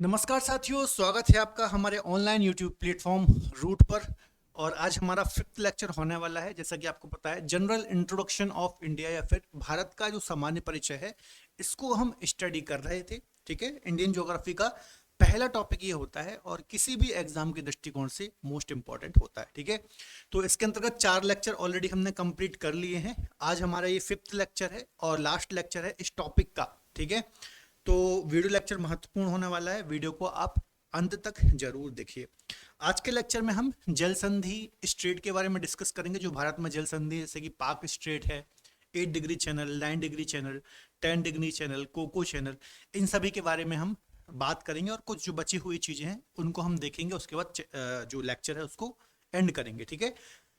नमस्कार साथियों, स्वागत है आपका हमारे ऑनलाइन यूट्यूब प्लेटफॉर्म रूट पर। और आज हमारा फिफ्थ लेक्चर होने वाला है। जैसा कि आपको पता है, जनरल इंट्रोडक्शन ऑफ इंडिया या फिर भारत का जो सामान्य परिचय है, इसको हम स्टडी कर रहे थे। ठीक है, इंडियन ज्योग्राफी का पहला टॉपिक ये होता है और किसी भी एग्जाम के दृष्टिकोण से मोस्ट इंपॉर्टेंट होता है। ठीक है, तो इसके अंतर्गत 4 लेक्चर ऑलरेडी हमने कंप्लीट कर लिए हैं। आज हमारा ये फिफ्थ लेक्चर है और लास्ट लेक्चर है इस टॉपिक का। ठीक है, तो वीडियो लेक्चर महत्वपूर्ण होने वाला है, वीडियो को आप अंत तक जरूर देखिए। आज के लेक्चर में हम जल संधि स्ट्रेट के बारे में डिस्कस करेंगे। जो भारत में जल संधि, जैसे कि पाक स्ट्रेट है, 8 degree channel, 9 degree channel, 10 degree channel, Coco channel, इन सभी के बारे में हम बात करेंगे और कुछ जो बची हुई चीजें हैं उनको हम देखेंगे। उसके बाद जो लेक्चर है उसको एंड करेंगे। ठीक है,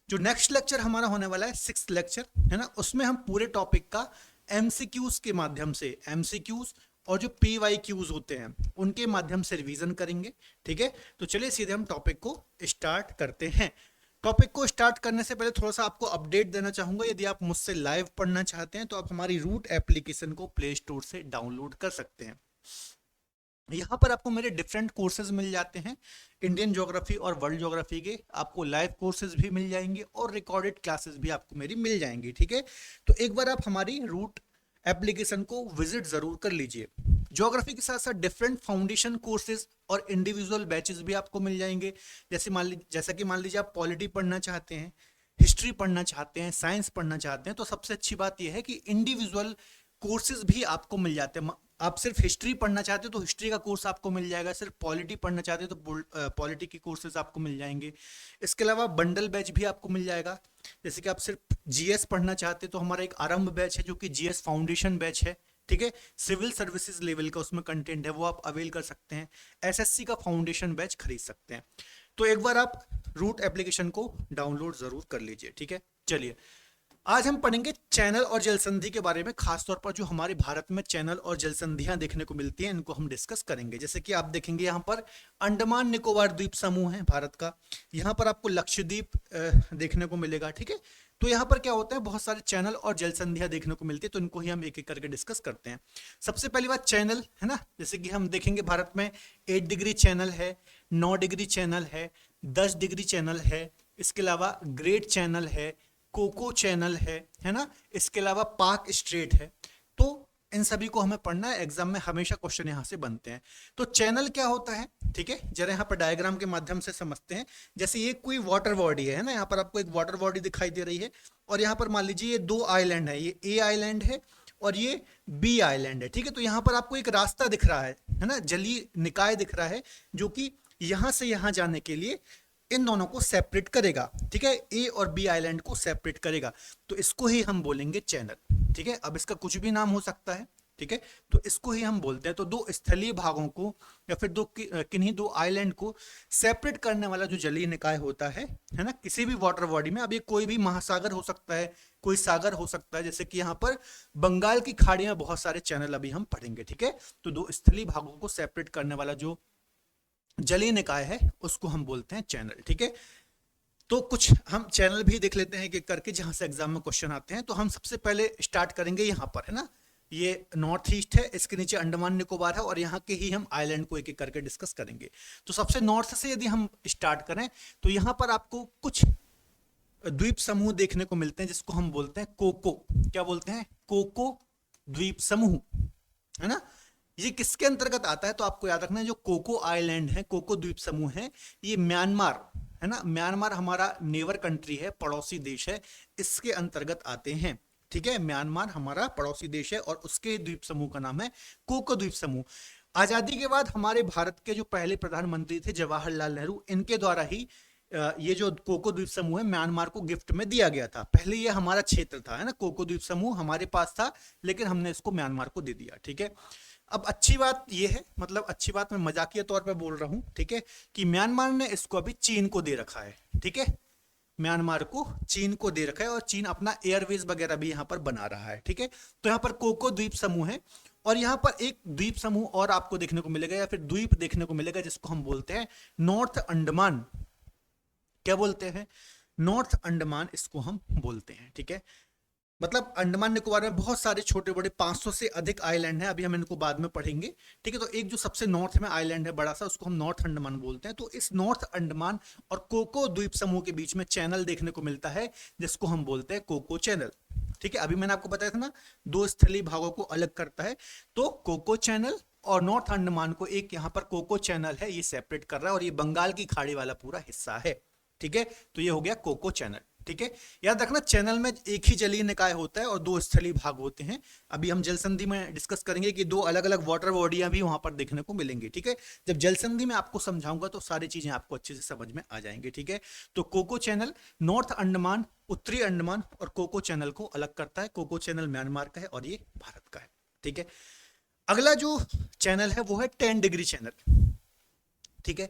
जो नेक्स्ट लेक्चर हमारा होने वाला है, सिक्स्थ लेक्चर है ना, उसमें हम पूरे टॉपिक का एमसीक्यूज के माध्यम से, एमसीक्यूज और जो पी वाई क्यूज होते हैं उनके माध्यम से रिवीजन करेंगे। ठीक है, तो चलिए सीधे हम टॉपिक को स्टार्ट करते हैं। टॉपिक को स्टार्ट करने से पहले थोड़ा सा आपको अपडेट देना चाहूंगा। यदि आप मुझसे लाइव पढ़ना चाहते हैं तो आप हमारी रूट एप्लीकेशन को प्ले स्टोर से डाउनलोड कर सकते हैं। यहाँ पर आपको मेरे डिफरेंट कोर्सेज मिल जाते हैं। इंडियन ज्योग्राफी और वर्ल्ड ज्योग्राफी के आपको लाइव कोर्सेज भी मिल जाएंगे और रिकॉर्डेड क्लासेस भी आपको मेरी मिल जाएंगी। ठीक है, तो एक बार आप हमारी रूट एप्लीकेशन को विजिट जरूर कर लीजिए। ज्योग्राफी के साथ साथ डिफरेंट फाउंडेशन कोर्सेज और इंडिविजुअल बैचेस भी आपको मिल जाएंगे। जैसा कि मान लीजिए आप पॉलिटी पढ़ना चाहते हैं, हिस्ट्री पढ़ना चाहते हैं, साइंस पढ़ना चाहते हैं, तो सबसे अच्छी बात यह है कि इंडिविजुअल कोर्सेज भी आपको मिल जाते हैं। आप सिर्फ हिस्ट्री पढ़ना चाहते हो तो हिस्ट्री का कोर्स आपको मिल जाएगा, सिर्फ पॉलिटी पढ़ना चाहते हो तो पॉलिटी के कोर्सेज आपको मिल जाएंगे। इसके अलावा बंडल बैच भी आपको मिल जाएगा। जैसे कि आप सिर्फ जीएस पढ़ना चाहते हैं तो हमारा एक आरंभ बैच है जो कि जीएस फाउंडेशन बैच है। ठीक है, सिविल सर्विसेज लेवल का उसमें कंटेंट है, वो आप अवेल कर सकते हैं। एसएससी का फाउंडेशन बैच खरीद सकते हैं। तो एक बार आप रूट एप्लीकेशन को डाउनलोड जरूर कर लीजिए। ठीक है, चलिए आज हम पढ़ेंगे चैनल और जल संधि के बारे में। खासतौर पर जो हमारे भारत में चैनल और जल संधियां देखने को मिलती हैं, इनको हम डिस्कस करेंगे। जैसे कि आप देखेंगे यहाँ पर अंडमान निकोबार द्वीप समूह है भारत का। यहाँ पर आपको लक्षद्वीप देखने को मिलेगा। ठीक है, तो यहाँ पर क्या होता है, बहुत सारे चैनल और जल संधियां देखने को मिलती है, तो इनको ही हम एक एक करके डिस्कस करते हैं। सबसे पहली बात चैनल है ना। जैसे कि हम देखेंगे भारत में 8 डिग्री चैनल है, 9 डिग्री चैनल है, 10 डिग्री चैनल है, इसके अलावा ग्रेट चैनल है, कोको चैनल है ना। इसके अलावा पाक स्ट्रेट है। तो इन सभी को हमें पढ़ना है, एग्जाम में हमेशा क्वेश्चन यहां से बनते हैं। तो चैनल क्या होता है, ठीक है, जरा यहाँ पर डायग्राम के माध्यम से समझते हैं। जैसे ये कोई वाटर बॉडी है ना, यहाँ पर आपको एक वाटर बॉडी दिखाई दे रही है और यहाँ पर मान लीजिए ये 2 आइलैंड है, ये ए आइलैंड है और ये बी आइलैंड है। ठीक है, तो यहाँ पर आपको एक रास्ता दिख रहा है ना, जलीय निकाय दिख रहा है जो कि यहां से यहां जाने के लिए इन दोनों को सेपरेट करेगा। ठीक है, ए और बी आइलैंड को सेपरेट करेगा, तो इसको ही हम बोलेंगे चैनल। ठीक है, अब इसका कुछ भी नाम हो सकता है। ठीक है, तो इसको ही हम बोलते हैं। तो दो स्थलीय भागों को या फिर किन्हीं दो आइलैंड को सेपरेट करने वाला जो जलीय निकाय होता है ना, किसी भी वाटर बॉडी में। अब ये कोई भी महासागर हो सकता है, कोई सागर हो सकता है। जैसे कि यहाँ पर बंगाल की खाड़ी में बहुत सारे चैनल अभी हम पढ़ेंगे। ठीक है, तो दो स्थलीय भागों को सेपरेट करने वाला जो जलीय निकाय है उसको हम बोलते हैं चैनल। ठीक है, तो कुछ हम चैनल भी देख लेते हैं कि करके, जहां से एग्जाम में क्वेश्चन आते हैं। तो हम सबसे पहले स्टार्ट करेंगे यहाँ पर है ना, ये नॉर्थ ईस्ट है, इसके नीचे अंडमान निकोबार है और यहाँ के ही हम आइलैंड को एक एक करके डिस्कस करेंगे। तो सबसे नॉर्थ से यदि हम स्टार्ट करें तो यहाँ पर आपको कुछ द्वीप समूह देखने को मिलते हैं जिसको हम बोलते हैं कोको। क्या बोलते हैं? कोको द्वीप समूह, है ना। ये किसके अंतर्गत आता है? तो आपको याद रखना है, जो कोको आइलैंड है, कोको द्वीप समूह है, ये म्यांमार है ना, म्यांमार हमारा नेबर कंट्री है, पड़ोसी देश है, इसके अंतर्गत आते हैं। ठीक है, म्यांमार हमारा पड़ोसी देश है और उसके द्वीप समूह का नाम है कोको द्वीप समूह। आजादी के बाद हमारे भारत के जो पहले प्रधानमंत्री थे जवाहरलाल नेहरू, इनके द्वारा ही ये जो कोको द्वीप समूह है म्यांमार को गिफ्ट में दिया गया था। पहले ये हमारा क्षेत्र था है ना, कोको द्वीप समूह हमारे पास था, लेकिन हमने इसको म्यांमार को दे दिया। ठीक है, अब अच्छी बात यह है, मतलब अच्छी बात मैं मजाकिया तौर पे बोल रहा हूं, ठीक है, कि म्यांमार ने इसको अभी चीन को दे रखा है। ठीक है, म्यांमार को चीन को दे रखा है और चीन अपना एयरवेज वगैरह भी यहाँ पर बना रहा है। ठीक है, तो यहाँ पर कोको द्वीप समूह है और यहाँ पर एक द्वीप समूह और आपको देखने को मिलेगा या फिर द्वीप देखने को मिलेगा जिसको हम बोलते हैं नॉर्थ अंडमान। क्या बोलते हैं? नॉर्थ अंडमान इसको हम बोलते हैं। ठीक है, मतलब अंडमान निकोबार में बहुत सारे छोटे बड़े 500 से अधिक आइलैंड हैं, अभी हम इनको बाद में पढ़ेंगे। ठीक है, तो एक जो सबसे नॉर्थ में आइलैंड है बड़ा सा, उसको हम नॉर्थ अंडमान बोलते हैं। तो इस नॉर्थ अंडमान और कोको द्वीप समूह के बीच में चैनल देखने को मिलता है, जिसको हम बोलते हैं कोको चैनल। ठीक है, अभी मैंने आपको बताया था ना, दो स्थलीय भागों को अलग करता है, तो कोको चैनल और नॉर्थ अंडमान को एक यहाँ पर कोको चैनल है, ये सेपरेट कर रहा है, और ये बंगाल की खाड़ी वाला पूरा हिस्सा है। ठीक है, तो ये हो गया कोको चैनल। ठीक है, याद रखना चैनल में एक ही जलीय निकाय होता है और दो स्थलीय भाग होते हैं। अभी हम जल संधि में डिस्कस करेंगे कि दो अलग अलग वाटर बॉडियां भी वहां पर देखने को मिलेंगी। ठीक है, जब जल संधि में आपको समझाऊंगा तो सारी चीजें आपको अच्छे से समझ में आ जाएंगी। ठीक है, तो कोको चैनल नॉर्थ अंडमान, उत्तरी अंडमान और कोको चैनल को अलग करता है। कोको चैनल म्यांमार का है और ये भारत का है। ठीक है, अगला जो चैनल है वो है 10 डिग्री चैनल। ठीक है,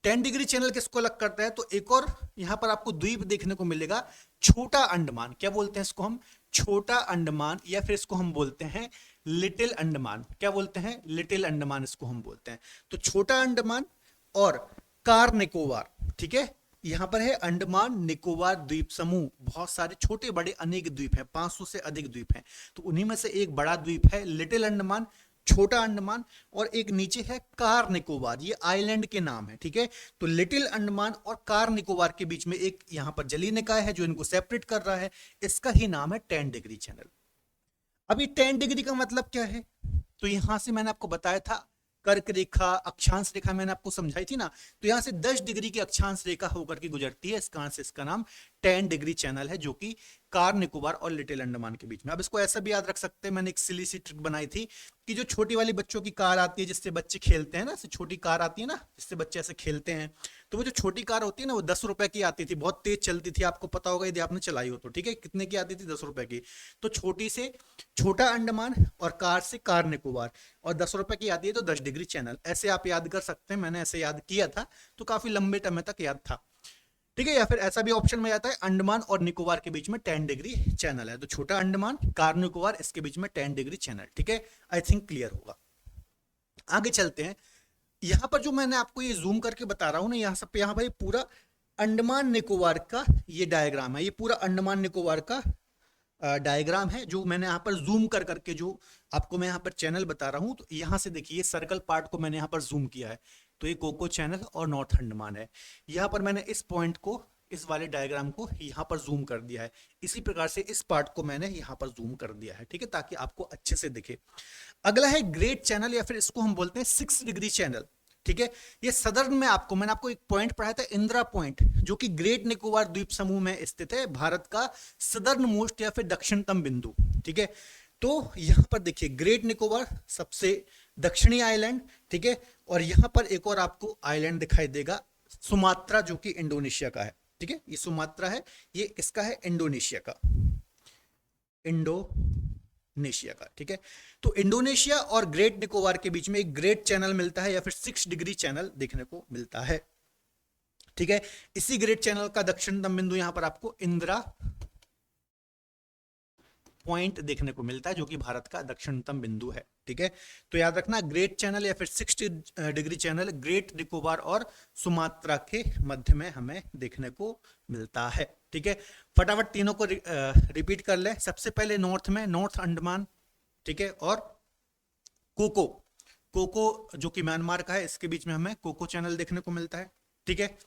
10 डिग्री चैनल किसको अलग करता है, तो एक और यहां पर आपको द्वीप देखने को मिलेगा, छोटा अंडमान। क्या बोलते हैं इसको हम, छोटा अंडमान, या फिर इसको हम बोलते हैं लिटिल अंडमान। क्या बोलते हैं, लिटिल अंडमान इसको हम बोलते हैं। तो छोटा अंडमान और कार निकोबार। ठीक है, यहां पर है अंडमान निकोबार द्वीप समूह, बहुत सारे छोटे बड़े अनेक द्वीप हैं, 500 से अधिक द्वीप हैं, तो उन्हीं में से एक बड़ा द्वीप है लिटिल अंडमान, छोटा अंडमान, और एक नीचे है कार निकोबार, ये आइलैंड के नाम है। ठीक है, तो लिटिल अंडमान और कार निकोबार के बीच में एक यहां पर जलीय निकाय है जो इनको सेपरेट कर रहा है, इसका ही नाम है 10 डिग्री चैनल। अभी 10 डिग्री का मतलब क्या है, तो यहां से मैंने आपको बताया था कर्क रेखा, अक्षांश रेखा मैंने आपको समझाई थी ना, तो यहां से 10 डिग्री की अक्षांश रेखा होकर के गुजरती है, इस कारण से इसका नाम 10 डिग्री चैनल है, जो कि कार निकोबार और लिटिल अंडमान के बीच में। अब इसको ऐसा भी याद रख सकते हैं, मैंने एक सिली सी ट्रिक बनाई थी कि जो छोटी वाली बच्चों की कार आती है जिससे बच्चे खेलते हैं ना, छोटी कार आती है ना जिससे बच्चे ऐसे खेलते हैं, तो वो जो छोटी कार होती है ना वो 10 रुपए की आती थी, बहुत तेज चलती थी, आपको पता होगा यदि आपने चलाई हो तो। ठीक है, कितने की आती थी, 10 रुपए की। तो छोटी से छोटा अंडमान और कार से कार निकोबार, और 10 रुपए की आती है तो 10 डिग्री चैनल, ऐसे आप याद कर सकते हैं। मैंने ऐसे याद किया था तो काफी लंबे समय तक याद था। ठीक है, या फिर ऐसा भी ऑप्शन में आता है अंडमान और निकोबार के बीच में 10 डिग्री चैनल है, तो छोटा अंडमान कार निकोबार इसके बीच में 10 डिग्री चैनल। ठीक है, आई थिंक क्लियर होगा। आगे चलते हैं, यहां पर जो मैंने आपको ये जूम करके बता रहा हूं ना, यहाँ सब यहाँ पर पूरा अंडमान निकोबार का ये डायग्राम है, ये पूरा अंडमान निकोबार का डायग्राम है, जो मैंने यहाँ पर जूम कर करके जो आपको मैं यहाँ पर चैनल बता रहा हूँ, तो यहाँ से देखिए सर्कल पार्ट को मैंने यहाँ पर जूम किया है, तो ये कोको चैनल और नॉर्थ अंडमान है। यहाँ पर मैंने इस पॉइंट को, इस वाले डायग्राम को यहाँ पर जूम कर दिया है, इसी प्रकार से इस पार्ट को मैंने यहाँ पर जूम कर दिया है। ठीक है, ताकि आपको अच्छे से दिखे। अगला है ग्रेट चैनल, या फिर इसको हम बोलते हैं 6 डिग्री चैनल। ठीक है, ये सदर्न में आपको मैंने आपको एक पॉइंट पढ़ाया था, इंदिरा पॉइंट, जो कि ग्रेट निकोबार द्वीप समूह में स्थित है, भारत का सदर्न मोस्ट या फिर दक्षिणतम बिंदु। ठीक है, तो यहां पर देखिए ग्रेट निकोबार सबसे दक्षिणी आइलैंड। ठीक है, और यहां पर एक और आपको आइलैंड दिखाई देगा, सुमात्रा, जो कि इंडोनेशिया का है। ठीक है, ये सुमात्रा है, ये किसका है, इंडोनेशिया का, इंडोनेशिया का। ठीक है, तो इंडोनेशिया और ग्रेट निकोबार के बीच में एक ग्रेट चैनल मिलता है, या फिर 6 डिग्री चैनल देखने को मिलता है। ठीक है, इसी ग्रेट चैनल का दक्षिणतम बिंदु यहां पर आपको इंदिरा पॉइंट देखने को मिलता है, जो कि भारत का दक्षिणतम बिंदु है। ठीक है, तो याद रखना ग्रेट चैनल या फिर 6 डिग्री चैनल ग्रेट निकोबार और सुमात्रा के मध्य में हमें देखने को मिलता है। ठीक है, फटाफट तीनों को रिपीट कर ले। सबसे पहले नॉर्थ में नॉर्थ अंडमान, ठीक है, और कोको, कोको जो कि म्यांमार का है, इसके बीच में हमें कोको चैनल देखने को मिलता है। ठीक है,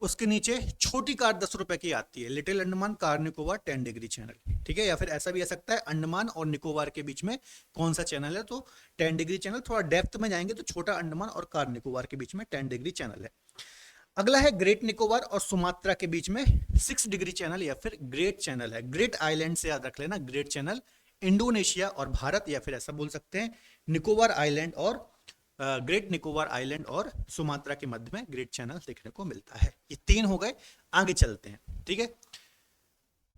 उसके नीचे छोटी कार 10 रुपए की आती है, little Andaman car Nicobar 10 degree channel. ठीक है, या फिर ऐसा भी आ सकता है अंडमान और निकोबार के बीच में कौन सा चैनल है, तो 10 डिग्री चैनल। थोड़ा डेप्थ में जाएंगे तो छोटा अंडमान और कार निकोबार के बीच में 10 डिग्री चैनल है। अगला है ग्रेट निकोबार और सुमात्रा के बीच में 6 डिग्री चैनल या फिर ग्रेट चैनल है। ग्रेट आइलैंड से याद रख लेना, ग्रेट चैनल इंडोनेशिया और भारत, या फिर ऐसा बोल सकते हैं निकोबार आइलैंड और ग्रेट निकोबार आइलैंड और सुमात्रा के मध्य में ग्रेट चैनल देखने को मिलता है। ये 3 हो गए। आगे चलते हैं। ठीक है,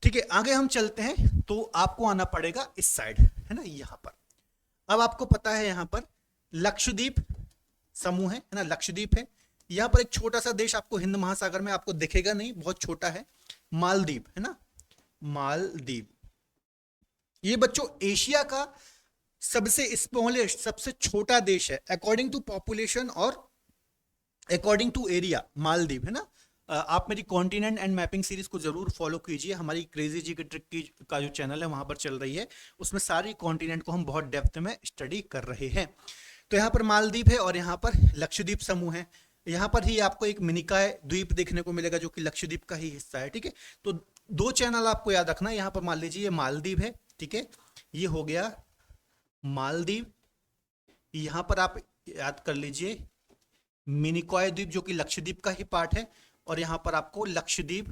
ठीक है, आगे हम चलते हैं तो आपको आना पड़ेगा इस साइड, है ना, यहां पर। अब आपको पता है यहां पर लक्षद्वीप समूह है ना, लक्षद्वीप है। यहां पर एक छोटा सा देश आपको हिंद महासागर में आपको दिखेगा नहीं, बहुत छोटा है, मालदीव, है ना, मालदीव। ये बच्चों एशिया का सबसे स्मॉलेस्ट, सबसे छोटा देश है अकॉर्डिंग टू पॉपुलेशन और अकॉर्डिंग टू एरिया, मालदीव, है ना। आप मेरी कॉन्टिनेंट एंड मैपिंग सीरीज को जरूर फॉलो कीजिए। हमारी क्रेजी जी की ट्रिक की का जो चैनल है वहां पर चल रही है, उसमें सारी कॉन्टिनेंट को हम बहुत डेप्थ में स्टडी कर रहे हैं। तो यहाँ पर मालदीव है और यहाँ पर लक्षद्वीप समूह है। यहाँ पर ही आपको एक मिनिकॉय द्वीप देखने को मिलेगा जो कि लक्षद्वीप का ही हिस्सा है। ठीक है, तो दो चैनल आपको याद रखना है। यहाँ पर मान लीजिए ये मालदीव है, ठीक है, ये हो गया मालदीव। यहाँ पर आप याद कर लीजिए मिनिकॉय द्वीप जो कि लक्षद्वीप का ही पार्ट है, और यहाँ पर आपको लक्षद्वीप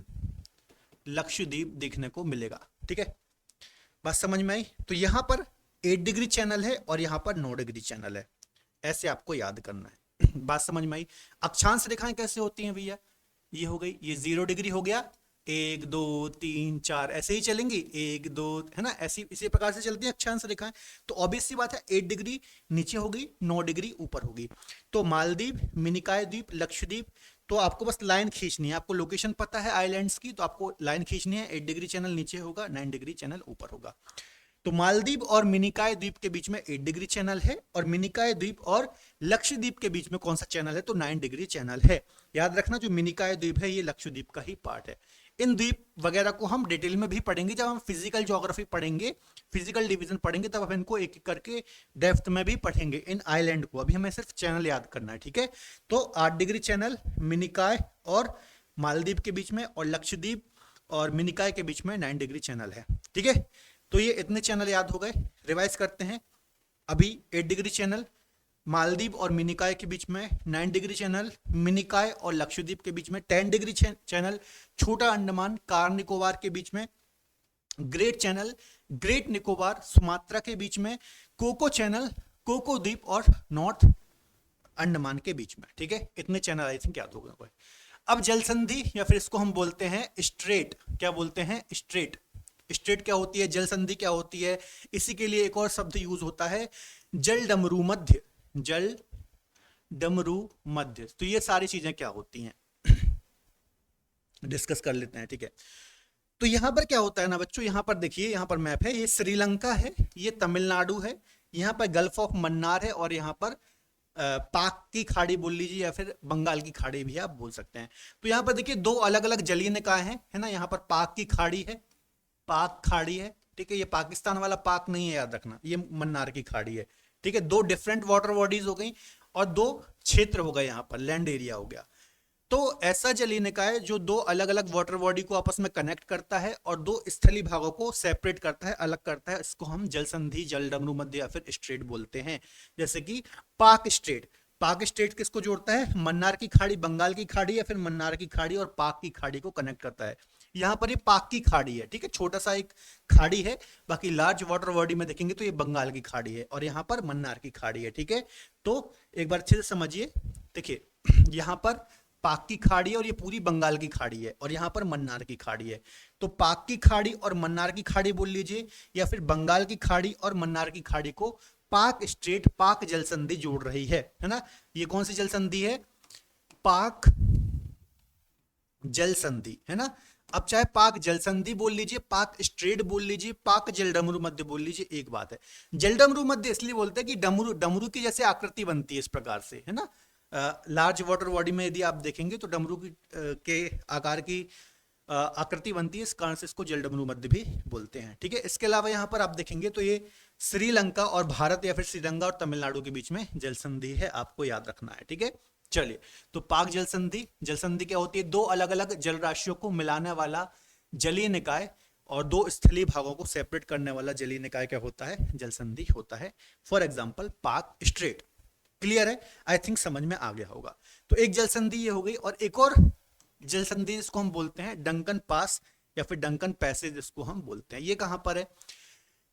देखने को मिलेगा। ठीक है, बात समझ में आई? तो यहाँ पर 8 डिग्री चैनल है और यहाँ पर 9 डिग्री चैनल है, ऐसे आपको याद करना है। बात समझ में आई? अक्षांश रेखाएं कैसे होती हैं भैया? ये हो गई, ये 0 डिग्री हो गया, 1 2 3 4 ऐसे ही चलेंगी, 1 2 है ना, ऐसी इसी प्रकार से चलती है अक्षांश रेखाएं। तो ऑब्वियस सी बात है 8 डिग्री नीचे होगी, 9 डिग्री ऊपर होगी। तो मालदीव, मिनिकॉय द्वीप, लक्षद्वीप, तो आपको बस लाइन खींचनी है। आपको लोकेशन पता है आइलैंड्स की, तो आपको लाइन खींचनी है। 8 डिग्री चैनल नीचे होगा, 9 डिग्री चैनल ऊपर होगा। तो मालदीव और मिनिकॉय द्वीप के बीच में 8 डिग्री चैनल है, और मिनिकॉय द्वीप और लक्षद्वीप के बीच में कौन सा चैनल है? तो 9 डिग्री चैनल है। याद रखना जो मिनिकॉय द्वीप है ये लक्षद्वीप का ही पार्ट है। इन द्वीप वगैरह को हम डिटेल में भी पढ़ेंगे जब हम फिजिकल ज्योग्राफी पढ़ेंगे, फिजिकल डिवीजन पढ़ेंगे, तब हम इनको एक एक करके डेप्थ में भी पढ़ेंगे इन आइलैंड को। अभी हमें सिर्फ चैनल याद करना है। ठीक है, तो 8 डिग्री चैनल मिनिकॉय और मालदीव के बीच में, और लक्षद्वीप और मिनिकॉय के बीच में 9 डिग्री चैनल है। ठीक है, तो ये इतने चैनल याद हो गए। रिवाइज करते हैं। अभी 8 डिग्री चैनल मालदीव और मिनिकॉय के बीच में, 9 डिग्री चैनल मिनिकॉय और लक्षद्वीप के बीच में, 10 डिग्री चैनल छोटा अंडमान कार निकोबार के बीच में, great channel great Nicobar Sumatra के बीच में, कोको चैनल कोको द्वीप और नॉर्थ अंडमान के बीच में। ठीक है, इतने चैनल आई थिंक याद होगा। अब जल संधि या फिर इसको हम बोलते हैं स्ट्रेट। क्या बोलते हैं? स्ट्रेट। स्ट्रेट क्या होती है, जल संधि क्या होती है? इसी के लिए एक और शब्द यूज होता है जल डमरू मध्य। जल डमरू मध्य। तो ये सारी चीजें क्या होती हैं डिस्कस कर लेते हैं। ठीक है, तो यहां पर क्या होता है ना बच्चों, यहां पर देखिए, यहां पर मैप है, ये श्रीलंका है, ये तमिलनाडु है, यहां पर गल्फ ऑफ मन्नार है, और यहां पर पाक की खाड़ी बोल लीजिए या फिर बंगाल की खाड़ी भी आप बोल सकते हैं। तो यहां पर देखिए दो अलग अलग जलीय निकाय हैं, है ना। यहां पर पाक की खाड़ी है, पाक खाड़ी है। ठीक है, ये पाकिस्तान वाला पाक नहीं है, याद रखना, ये मन्नार की खाड़ी है। ठीक है, दो डिफरेंट वाटर बॉडीज हो गई और दो क्षेत्र हो गए, यहां पर लैंड एरिया हो गया। तो ऐसा जलीय निकाय जो दो अलग अलग वाटर बॉडी को आपस में कनेक्ट करता है और दो स्थलीय भागों को सेपरेट करता है, अलग करता है, इसको हम जल संधि, जल डमरू मध्य या फिर स्ट्रेट बोलते हैं। जैसे कि पाक स्ट्रेट। पाक स्ट्रेट किसको जोड़ता है? मन्नार की खाड़ी, बंगाल की खाड़ी, या फिर मन्नार की खाड़ी और पाक की खाड़ी को कनेक्ट करता है। यहाँ पर ये पाक की खाड़ी है। ठीक है, छोटा सा एक खाड़ी है, बाकी लार्ज वाटर बॉडी में देखेंगे तो ये बंगाल की खाड़ी है, और यहाँ पर मन्नार की खाड़ी है। ठीक है, तो एक बार अच्छे से समझिए। देखिए, यहाँ पर पाक की खाड़ी है और ये पूरी बंगाल की खाड़ी है, और यहाँ पर मन्नार की खाड़ी है। तो पाक की खाड़ी और मन्नार की खाड़ी बोल लीजिए, या फिर बंगाल की खाड़ी और मन्नार की खाड़ी को पाक स्ट्रेट, पाक जल संधि जोड़ रही है ना। ये कौन सी जल संधि है? पाक जल संधि, है ना। अब चाहे पाक जल संधि बोल लीजिए, पाक स्ट्रेट बोल लीजिए, पाक जल डमरू मध्य बोल लीजिए, एक बात है। जल डमरू मध्य इसलिए बोलते हैं कि डमरू डमरू की जैसे आकृति बनती है इस प्रकार से, है ना। लार्ज वाटर बॉडी में यदि आप देखेंगे तो डमरू की के आकार की आकृति बनती है, इस कारण से इसको जल डमरू मध्य भी बोलते हैं। ठीक है, इसके अलावा यहाँ पर आप देखेंगे तो ये श्रीलंका और भारत या फिर श्रीलंका और तमिलनाडु के बीच में जल संधि है, आपको याद रखना है। ठीक है, चलिए, तो पाक जल संधि, जल संधि क्या होती है? दो अलग अलग जल राशियों को मिलाने वाला जलीय निकाय और दो स्थलीय भागों को सेपरेट करने वाला जलीय निकाय क्या होता है? जल संधि होता है। फॉर एग्जाम्पल पाक स्ट्रेट। क्लियर है? आई थिंक समझ में आ गया होगा। तो एक जल संधि ये हो गई, और एक और जल संधि जिसको हम बोलते हैं डंकन पास या फिर डंकन पैसेज जिसको हम बोलते हैं। ये कहां पर है?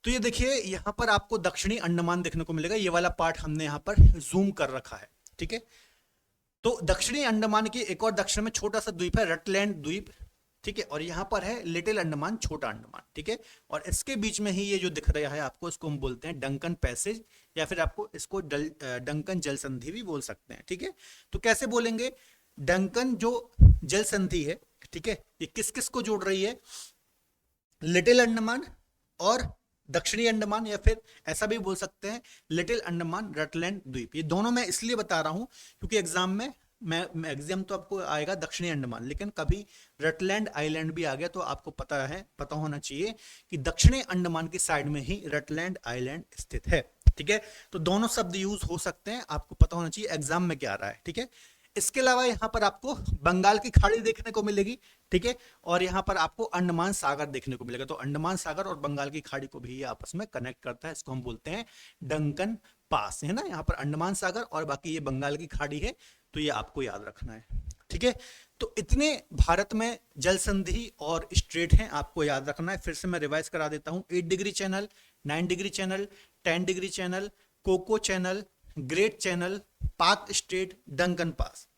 तो ये देखिए, यहां पर आपको दक्षिणी अंडमान देखने को मिलेगा। ये वाला पार्ट हमने यहां पर जूम कर रखा है। ठीक है, तो दक्षिणी अंडमान के एक और दक्षिण में छोटा सा द्वीप है रटलैंड द्वीप। ठीक है, और यहाँ पर है लिटिल अंडमान, छोटा अंडमान। ठीक है, और इसके बीच में ही ये जो दिख रहा है आपको, इसको हम बोलते हैं डंकन पैसेज, या फिर आपको इसको डंकन जल संधि भी बोल सकते हैं। ठीक है, तो कैसे बोलेंगे? डंकन जो जल संधि है, ठीक है, ये किस किस को जोड़ रही है? लिटिल अंडमान और दक्षिणी अंडमान, या फिर ऐसा भी बोल सकते हैं लिटिल अंडमान रटलैंड द्वीप। ये दोनों मैं इसलिए बता रहा हूं क्योंकि एग्जाम में मैक्सिमम तो आपको आएगा दक्षिणी अंडमान, लेकिन कभी रटलैंड आइलैंड भी आ गया तो आपको पता होना चाहिए कि दक्षिणी अंडमान की साइड में ही रटलैंड आइलैंड स्थित है। ठीक है, तो दोनों शब्द यूज हो सकते हैं, आपको पता होना चाहिए एग्जाम में क्या आ रहा है। ठीक है, इसके अलावा यहाँ पर आपको बंगाल की खाड़ी देखने को मिलेगी। ठीक है, और यहाँ पर आपको अंडमान सागर देखने को मिलेगा। तो अंडमान सागर और बंगाल की खाड़ी को भी ये आपस में कनेक्ट करता है, इसको हम बोलते हैं डंकन पास, है ना। यहाँ पर अंडमान सागर और बाकी ये बंगाल की खाड़ी है, तो ये आपको याद रखना है। ठीक है, तो इतने भारत में जल संधि और स्ट्रेट हैं, आपको याद रखना है। फिर से मैं रिवाइज करा देता हूं। 8 degree channel, 9 degree channel, 10 degree channel, Coco channel, great channel, Palk Strait, Duncan Pass.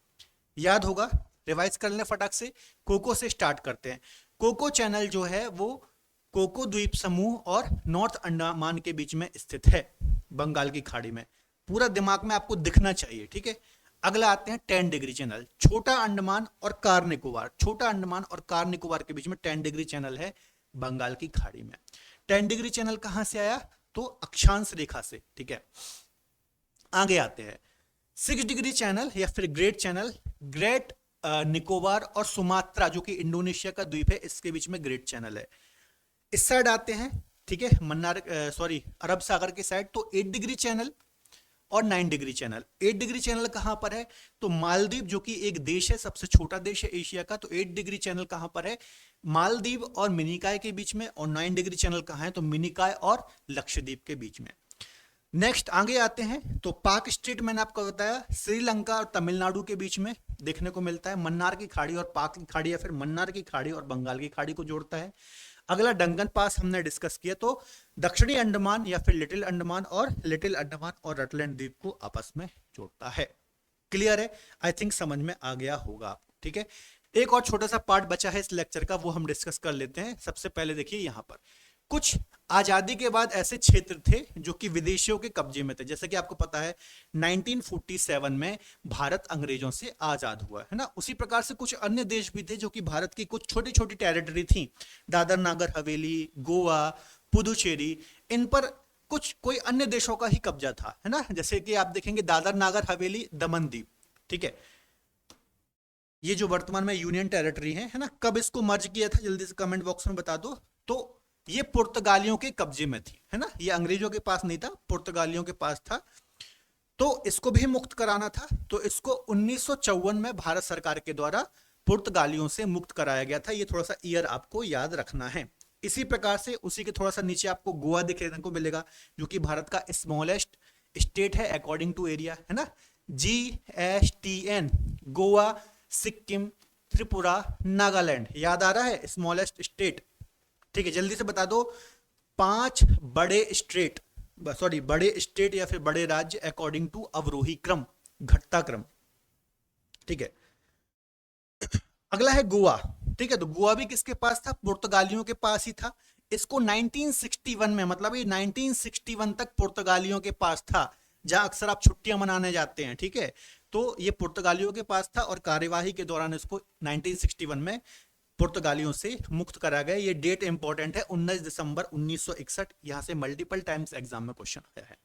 याद होगा, रिवाइज कर लें फटाक से। कोको से स्टार्ट करते हैं। कोको चैनल जो है वो कोको द्वीप समूह और नॉर्थ अंडमान के बीच में स्थित है, बंगाल की खाड़ी में। पूरा दिमाग में आपको दिखना चाहिए। ठीक है, अगला आते हैं 10 डिग्री चैनल, छोटा अंडमान और कार निकोबार। छोटा अंडमान और कार निकोबार के बीच में 10 डिग्री चैनल है बंगाल की खाड़ी में। 10 डिग्री चैनल कहां से आया? तो अक्षांश रेखा से। ठीक है, आगे आते हैं 6 डिग्री चैनल या फिर ग्रेट चैनल। ग्रेट निकोबार और सुमात्रा जो कि इंडोनेशिया का द्वीप है, इसके बीच में ग्रेट चैनल है। इस साइड आते हैं, ठीक है, अरब सागर के साइड, तो 8 डिग्री चैनल और 9 डिग्री चैनल। 8 डिग्री चैनल कहां पर है? तो मालदीव जो कि एक देश है, सबसे छोटा देश है एशिया का, तो 8 डिग्री चैनल कहां पर है? मालदीव और मिनिकॉय के बीच में। और 9 डिग्री चैनल कहां है? तो मिनिकॉय और लक्षद्वीप के बीच में। नेक्स्ट आगे आते हैं, तो पाक स्ट्रेट मैंने आपको बताया श्रीलंका और तमिलनाडु के बीच में देखने को मिलता है। मन्नार की खाड़ी और पाक की खाड़ी, या फिर मन्नार की खाड़ी और बंगाल की खाड़ी को जोड़ता है। अगला डंकन पास हमने डिस्कस किया, तो दक्षिणी अंडमान या फिर लिटिल अंडमान और रटलैंड द्वीप को आपस में जोड़ता है। क्लियर है? आई थिंक समझ में आ गया होगा आपको। ठीक है, एक और छोटा सा पार्ट बचा है इस लेक्चर का, वो हम डिस्कस कर लेते हैं। सबसे पहले देखिए यहां पर कुछ आजादी के बाद ऐसे क्षेत्र थे जो कि विदेशियों के कब्जे में थे। जैसे कि आपको पता है 1947 में भारत अंग्रेजों से आजाद हुआ है ना। उसी प्रकार से कुछ अन्य देश भी थे जो कि भारत की कुछ छोटी छोटी टेरिटरी थी, दादर नागर हवेली, गोवा, पुदुचेरी, इन पर कुछ कोई अन्य देशों का ही कब्जा था, है ना। जैसे कि आप देखेंगे दादर नागर हवेली, दमन दीव। ठीक है, ये जो वर्तमान में यूनियन टेरिटरी है ना। कब इसको मर्ज किया था जल्दी से कमेंट बॉक्स में बता दो। तो ये पुर्तगालियों के कब्जे में थी, है ना। ये अंग्रेजों के पास नहीं था, पुर्तगालियों के पास था। तो इसको भी मुक्त कराना था, तो इसको 1954 में भारत सरकार के द्वारा पुर्तगालियों से मुक्त कराया गया था। ये थोड़ा सा ईयर आपको याद रखना है। इसी प्रकार से उसी के थोड़ा सा नीचे आपको गोवा देखने को मिलेगा, जो कि भारत का स्मॉलेस्ट स्टेट है अकॉर्डिंग टू एरिया, है ना। GSTN, गोवा, सिक्किम, त्रिपुरा, नागालैंड। याद आ रहा है स्मॉलेस्ट स्टेट? ठीक है, जल्दी से बता दो 5 बड़े स्टेट या फिर बड़े राज्य अकॉर्डिंग टू अवरोही क्रम, घटता क्रम। ठीक है, अगला है गोवा। ठीक है, तो गोवा भी किसके पास था? पुर्तगालियों के पास ही था। इसको 1961 में, मतलब ये 1961 तक पुर्तगालियों के पास था, जहां अक्सर आप छुट्टियां मनाने जाते हैं। ठीक है, तो ये पुर्तगालियों के पास था और कार्यवाही के दौरान इसको 1961 में पुर्तगालियों से मुक्त करा गया। ये डेट इंपॉर्टेंट है, 19 दिसंबर 1961। यहां से मल्टीपल टाइम्स एग्जाम में क्वेश्चन आया है।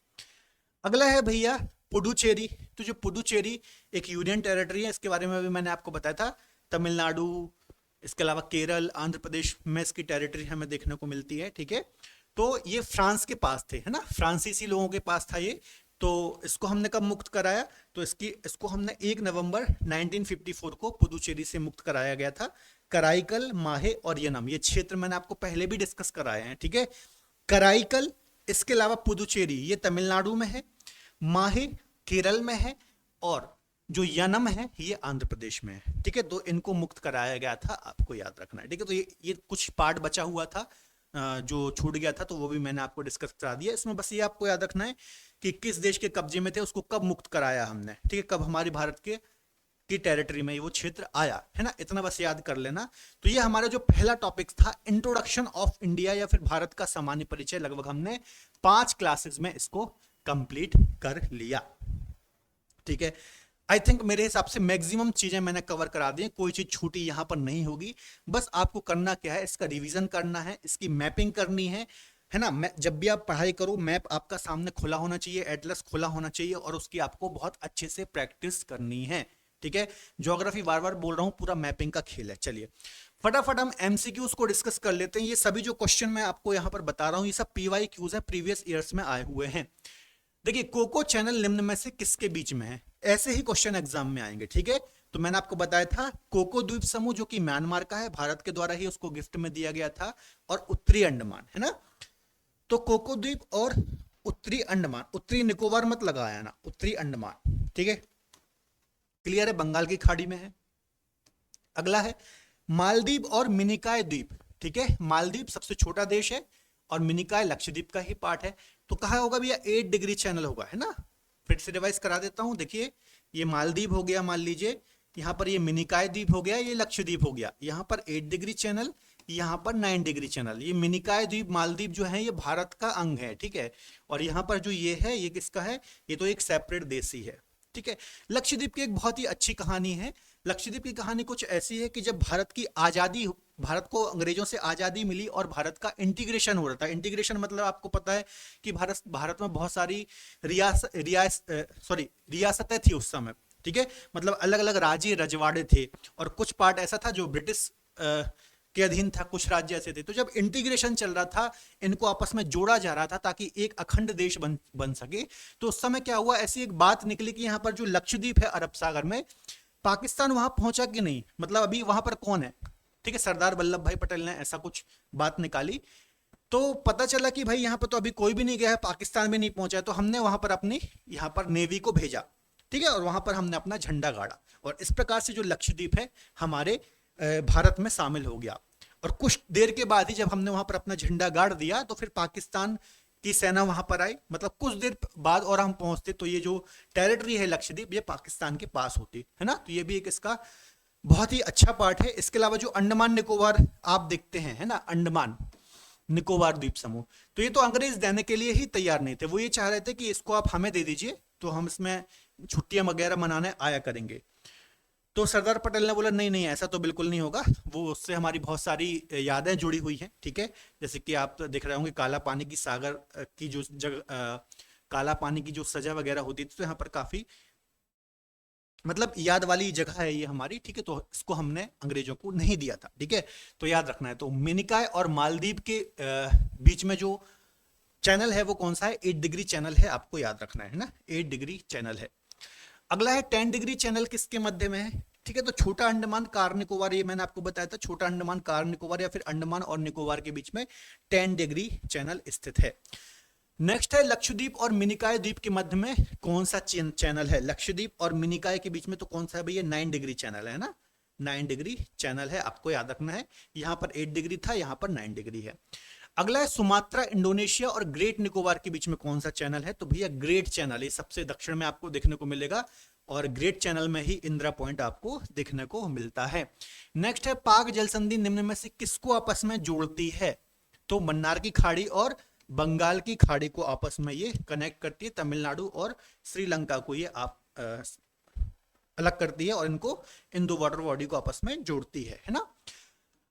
अगला है भैया पुडुचेरी। तो जो पुडुचेरी एक यूनियन टेरिटरी है, इसके बारे में भी मैंने आपको बताया था। तमिलनाडु, इसके अलावा केरल, आंध्र प्रदेश में इसकी टेरिटरी हमें देखने को मिलती है। ठीक है, तो ये फ्रांस के पास थे, है ना, फ्रांसीसी लोगों के पास था ये। तो इसको हमने कब मुक्त कराया? तो इसको हमने 1 नवंबर 1954 को पुडुचेरी से मुक्त कराया गया था। कराईकल, माहे और यनम, ये क्षेत्र मैंने आपको पहले भी डिस्कस कराए हैं। ठीक है, कराईकल, इसके अलावा पुदुचेरी ये तमिलनाडु में है, माहे केरल में है, और जो यनम है ये आंध्र प्रदेश में है। ठीक है, तो इनको मुक्त कराया गया था, आपको याद रखना है। ठीक है, तो ये कुछ पार्ट बचा हुआ था जो छूट गया था, तो वो भी मैंने आपको डिस्कस करा दिया। इसमें बस ये आपको याद रखना है कि किस देश के कब्जे में थे, उसको कब मुक्त कराया हमने। ठीक है, कब हमारी भारत के की टेरिटरी में वो क्षेत्र आया, है ना, इतना बस याद कर लेना। तो ये हमारा जो पहला टॉपिक था, इंट्रोडक्शन ऑफ इंडिया या फिर भारत का सामान्य परिचय, लगभग हमने 5 क्लासेस में इसको कंप्लीट कर लिया। ठीक है, आई थिंक मेरे हिसाब से मैक्सिमम चीजें मैंने कवर करा दी, कोई चीज छूटी यहां पर नहीं होगी। बस आपको करना क्या है, इसका रिवीजन करना है, इसकी मैपिंग करनी है ना। जब भी आप पढ़ाई करो, मैप आपका सामने खुला होना चाहिए, एटलस खुला होना चाहिए, और उसकी आपको बहुत अच्छे से प्रैक्टिस करनी है। ठीक है, ज्योग्राफी बार बार बोल रहा हूं, पूरा मैपिंग का खेल है। चलिए फटाफट हम एमसीक्यूज को डिस्कस कर लेते हैं। ये सभी जो क्वेश्चन मैं आपको यहां पर बता रहा हूं, ये सब पीवाई क्यूज है, प्रीवियस ईयर्स में आए हुए हैं। देखिए कोको चैनल निम्न में से किसके बीच में है, ऐसे ही क्वेश्चन एग्जाम में आएंगे। ठीक है, तो मैंने आपको बताया था कोको द्वीप समूह जो कि म्यांमार का है, भारत के द्वारा ही उसको गिफ्ट में दिया गया था, और उत्तरी अंडमान है ना। तो कोको द्वीप और उत्तरी अंडमान, उत्तरी निकोबार मत लगाया ना, उत्तरी अंडमान। ठीक है, क्लियर है, बंगाल की खाड़ी में है। अगला है मालदीव और मिनिकॉय द्वीप। ठीक है, मालदीव सबसे छोटा देश है और मिनिकॉय लक्षद्वीप का ही पार्ट है। तो कहा होगा भैया 8 डिग्री चैनल होगा, है ना। फिर से रिवाइज करा देता हूं। देखिए ये मालदीव हो गया, मान लीजिए यहाँ पर ये मिनिकॉय द्वीप हो गया, ये लक्षद्वीप हो गया, यहाँ पर 8 डिग्री चैनल, यहाँ पर 9 डिग्री चैनल। ये मिनिकॉय द्वीप मालदीव जो है ये भारत का अंग है। ठीक है, और यहाँ पर जो ये है ये किसका है, ये तो एक सेपरेट देश ही है। ठीक है, लक्षद्वीप की एक बहुत ही अच्छी कहानी है। लक्षद्वीप की कहानी कुछ ऐसी है कि जब भारत की आजादी, भारत को अंग्रेजों से आजादी मिली और भारत का इंटीग्रेशन हो रहा था। इंटीग्रेशन मतलब आपको पता है कि भारत में बहुत सारी रियासतें थी उस समय। ठीक है, मतलब अलग अलग राज्य रजवाड़े थे, और कुछ पार्ट ऐसा था जो ब्रिटिश के अधीन था, कुछ राज्य ऐसे थे। तो जब इंटीग्रेशन चल रहा था, इनको आपस में जोड़ा जा रहा था ताकि एक अखंड देश बन सके। तो उस समय क्या हुआ, ऐसी एक बात निकली कि यहाँ पर जो लक्षद्वीप है अरब सागर में, पाकिस्तान वहां पहुंचा कि नहीं, मतलब अभी वहां पर कौन है। ठीक है, सरदार वल्लभ भाई पटेल ने ऐसा कुछ बात निकाली। तो पता चला कि भाई यहाँ पर तो अभी कोई भी नहीं गया है, पाकिस्तान में नहीं पहुंचा है। तो हमने वहां पर अपनी यहाँ पर नेवी को भेजा। ठीक है, और वहां पर हमने अपना झंडा गाड़ा, और इस प्रकार से जो लक्षद्वीप है हमारे भारत में शामिल हो गया। और कुछ देर के बाद ही जब हमने वहां पर अपना झंडा गाड़ दिया, तो फिर पाकिस्तान की सेना वहां पर आई, मतलब कुछ देर बाद और हम पहुंचते तो ये जो टेरिटरी है लक्षद्वीप, ये पाकिस्तान के पास होती है ना। तो ये भी एक इसका बहुत ही अच्छा पार्ट है। इसके अलावा जो अंडमान निकोबार आप देखते हैं, है ना, अंडमान निकोबार द्वीप समूह, तो ये तो अंग्रेज देने के लिए ही तैयार नहीं थे। वो ये चाह रहे थे कि इसको आप हमें दे दीजिए, तो हम इसमें छुट्टियां वगैरह मनाने आया करेंगे। तो सरदार पटेल ने बोला नहीं नहीं, ऐसा तो बिल्कुल नहीं होगा। वो उससे हमारी बहुत सारी यादें जुड़ी हुई हैं। ठीक है, जैसे कि आप तो देख रहे होंगे काला पानी की सागर की जो जगह, काला पानी की जो सजा वगैरह होती थी, तो यहाँ पर काफी मतलब याद वाली जगह है ये हमारी। ठीक है, तो इसको हमने अंग्रेजों को नहीं दिया था। ठीक है, तो याद रखना है। तो मिनिकॉय और मालदीव के बीच में जो चैनल है वो कौन सा है, 8 डिग्री चैनल है, आपको याद रखना है ना, 8 डिग्री चैनल है। अगला है 10 डिग्री चैनल, किसके मध्य में है। ठीक है, तो छोटा अंडमान कार निकोबार, ये मैंने आपको बताया था, छोटा अंडमान कार निकोबार या फिर अंडमान और निकोबार के बीच में 10 डिग्री चैनल स्थित है। नेक्स्ट है लक्षद्वीप और मिनिकॉय द्वीप के मध्य में कौन सा चैनल है। लक्षद्वीप और मिनिकॉय के बीच में तो कौन सा है भैया, 9 डिग्री चैनल है ना, 9 डिग्री चैनल है, आपको याद रखना है। यहाँ पर 8 डिग्री था, यहाँ पर 9 डिग्री है। अगला है सुमात्रा, इंडोनेशिया और ग्रेट निकोबार के बीच में कौन सा चैनल है, तो भैया ग्रेट चैनल, ये सबसे दक्षिण में आपको देखने को मिलेगा, और ग्रेट चैनल में ही इंदिरा पॉइंट आपको देखने को मिलता है। नेक्स्ट है पाक जल संधि निम्न में से किसको आपस में जोड़ती है, तो मन्नार की खाड़ी और बंगाल की खाड़ी को आपस में ये कनेक्ट करती है। तमिलनाडु और श्रीलंका को ये आप अलग करती है, और इनको इन दो वाटर बॉडी को आपस में जोड़ती है ना।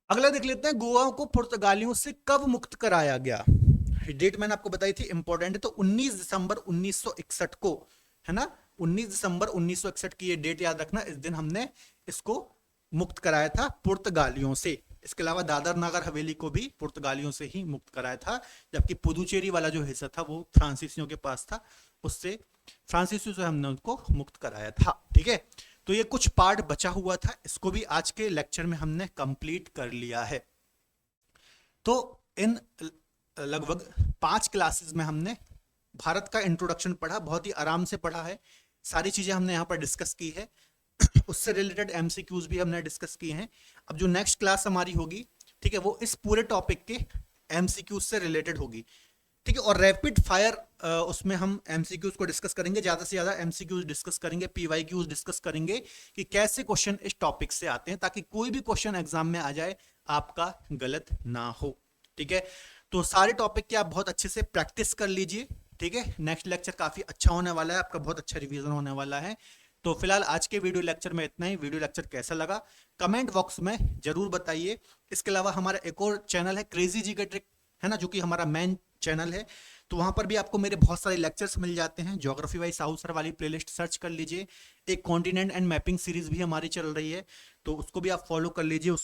अगला देख लेते हैं, गोवा को पुर्तगालियों से कब मुक्त कराया गया। डेट मैंने आपको बताई थी, इंपॉर्टेंट है। तो 19 दिसंबर 1961 को, है ना, 19 दिसंबर 1961 की ये डेट याद रखना। इस दिन हमने इसको मुक्त कराया था पुर्तगालियों से। इसके अलावा दादर नगर हवेली को भी पुर्तगालियों से ही मुक्त कराया था, जबकि पुदुचेरी वाला जो हिस्सा था वो फ्रांसीसियों के पास था, उससे फ्रांसीसियों से हमने उनको मुक्त कराया था। ठीक है, तो ये कुछ पार्ट बचा हुआ था, इसको भी आज के लेक्चर में हमने कंप्लीट कर लिया है। तो इन लगभग 5 क्लासेस में हमने भारत का इंट्रोडक्शन पढ़ा, बहुत ही आराम से पढ़ा है, सारी चीजें हमने यहाँ पर डिस्कस की है। उससे रिलेटेड एमसीक्यूज भी हमने डिस्कस किए हैं। अब जो नेक्स्ट क्लास हमारी होगी, ठीक है, वो इस पूरे टॉपिक के एमसीक्यूज से रिलेटेड होगी। ठीक है, और रैपिड फायर उसमें हम एमसीक्यूज को डिस्कस करेंगे, ज्यादा से ज्यादा एमसीक्यूज डिस्कस करेंगे, पीवाईक्यूज डिस्कस करेंगे कि कैसे क्वेश्चन इस टॉपिक से आते हैं, ताकि कोई भी क्वेश्चन एग्जाम में आ जाए आपका गलत ना हो। ठीक है, तो सारे टॉपिक की आप बहुत अच्छे से प्रैक्टिस कर लीजिए। ठीक है, नेक्स्ट लेक्चर काफी अच्छा होने वाला है, आपका बहुत अच्छा रिवीजन होने वाला है। तो फिलहाल आज के वीडियो लेक्चर में इतना ही। वीडियो लेक्चर कैसा लगा कमेंट बॉक्स में जरूर बताइए। इसके अलावा हमारा एक और चैनल है क्रेजी जी का ट्रिक, है ना, जो कि हमारा मेन चैनल है। तो वहां पर भी आपको मेरे बहुत सारे लेक्चर्स मिल जाते हैं। ज्योग्राफी वाई साउथ सर वाली प्लेलिस्ट सर्च कर लीजिए। एक कॉन्टिनेंट एंड मैपिंग सीरीज भी हमारी चल रही है, तो उसको भी आप फॉलो कर लीजिए।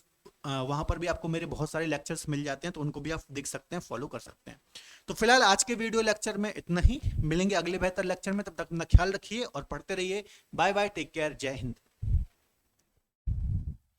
वहां पर भी आपको मेरे बहुत सारे लेक्चर्स मिल जाते हैं, तो उनको भी आप देख सकते हैं, फॉलो कर सकते हैं। तो फिलहाल आज के वीडियो लेक्चर में इतना ही। मिलेंगे अगले बेहतर लेक्चर में, तब तक अपना ख्याल रखिए और पढ़ते रहिए। बाय बाय, टेक केयर, जय हिंद।